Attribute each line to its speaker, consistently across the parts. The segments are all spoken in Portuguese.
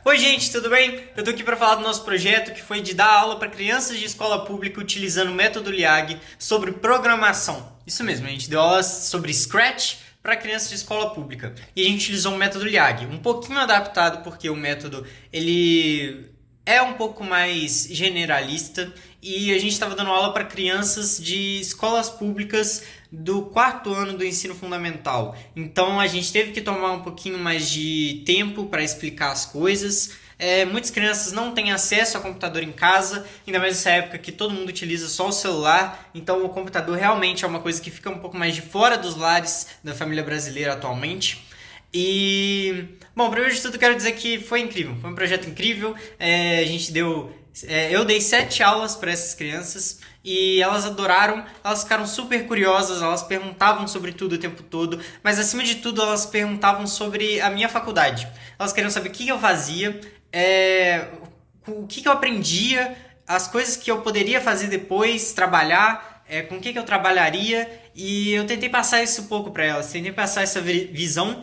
Speaker 1: Oi gente, tudo bem? Eu tô aqui para falar do nosso projeto que foi de dar aula para crianças de escola pública utilizando o método Liag sobre programação. Isso mesmo, a gente deu aulas sobre Scratch para crianças de escola pública. E a gente utilizou o método Liag, um pouquinho adaptado porque o método ele é um pouco mais generalista e a gente estava dando aula para crianças de escolas públicas do quarto ano do ensino fundamental. Então a gente teve que tomar um pouquinho mais de tempo para explicar as coisas. Muitas crianças não têm acesso a computador em casa, ainda mais nessa época que todo mundo utiliza só o celular, então o computador realmente é uma coisa que fica um pouco mais de fora dos lares da família brasileira atualmente. Bom, primeiro de tudo quero dizer que foi incrível, foi um projeto incrível. Eu dei 7 aulas para essas crianças e elas adoraram, elas ficaram super curiosas, elas perguntavam sobre tudo o tempo todo, mas acima de tudo elas perguntavam sobre a minha faculdade. Elas queriam saber o que eu fazia, o que eu aprendia, as coisas que eu poderia fazer depois, trabalhar, com o que eu trabalharia, e eu tentei passar isso um pouco para elas, tentei passar essa visão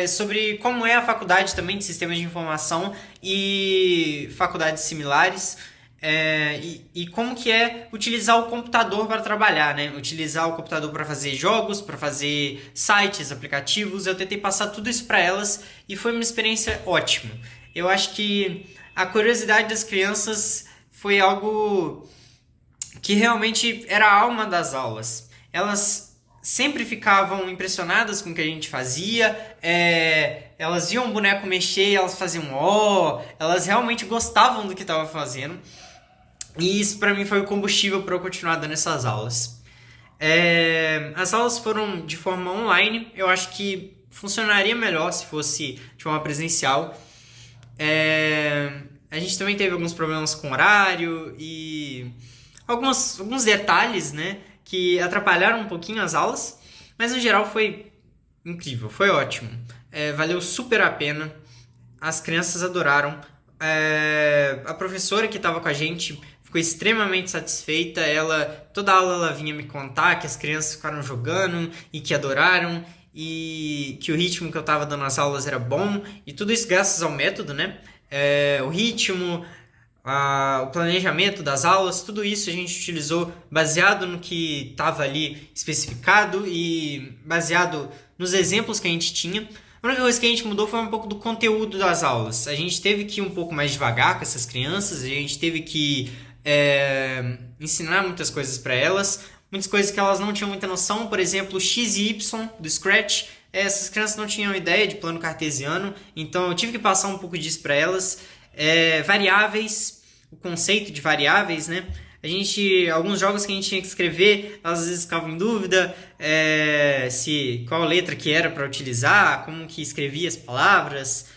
Speaker 1: sobre como é a faculdade também de sistemas de informação e faculdades similares, e como que é utilizar o computador para trabalhar, né? Utilizar o computador para fazer jogos, para fazer sites, aplicativos. Eu tentei passar tudo isso para elas e foi uma experiência ótima. Eu acho que a curiosidade das crianças foi algo que realmente era a alma das aulas. Elas sempre ficavam impressionadas com o que a gente fazia, elas viam o boneco mexer e elas faziam elas realmente gostavam do que estava fazendo. E isso para mim foi o combustível para eu continuar dando essas aulas. As aulas foram de forma online, eu acho que funcionaria melhor se fosse de forma presencial. A gente também teve alguns problemas com horário e alguns detalhes, né, que atrapalharam um pouquinho as aulas, mas no geral foi incrível, foi ótimo. Valeu super a pena, as crianças adoraram. A professora que estava com a gente ficou extremamente satisfeita. Toda aula ela vinha me contar que as crianças ficaram jogando e que adoraram, e que o ritmo que eu estava dando nas aulas era bom, e tudo isso graças ao método, né? O ritmo, o planejamento das aulas, tudo isso a gente utilizou baseado no que estava ali especificado e baseado nos exemplos que a gente tinha. A única coisa que a gente mudou foi um pouco do conteúdo das aulas. A gente teve que ir um pouco mais devagar com essas crianças, a gente teve que ensinar muitas coisas para elas, muitas coisas que elas não tinham muita noção, por exemplo, X e Y do Scratch. Essas crianças não tinham ideia de plano cartesiano, então eu tive que passar um pouco disso para elas. Variáveis, o conceito de variáveis, né? Alguns jogos que a gente tinha que escrever, elas às vezes ficavam em dúvida qual letra que era para utilizar, como que escrevia as palavras.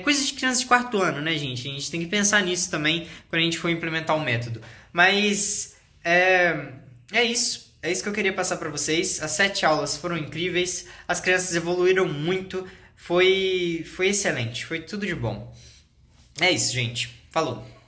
Speaker 1: Coisas de criança de quarto ano, né, gente? A gente tem que pensar nisso também quando a gente for implementar o método. Mas é isso. É isso que eu queria passar para vocês. As 7 aulas foram incríveis. As crianças evoluíram muito. Foi excelente. Foi tudo de bom. É isso, gente. Falou!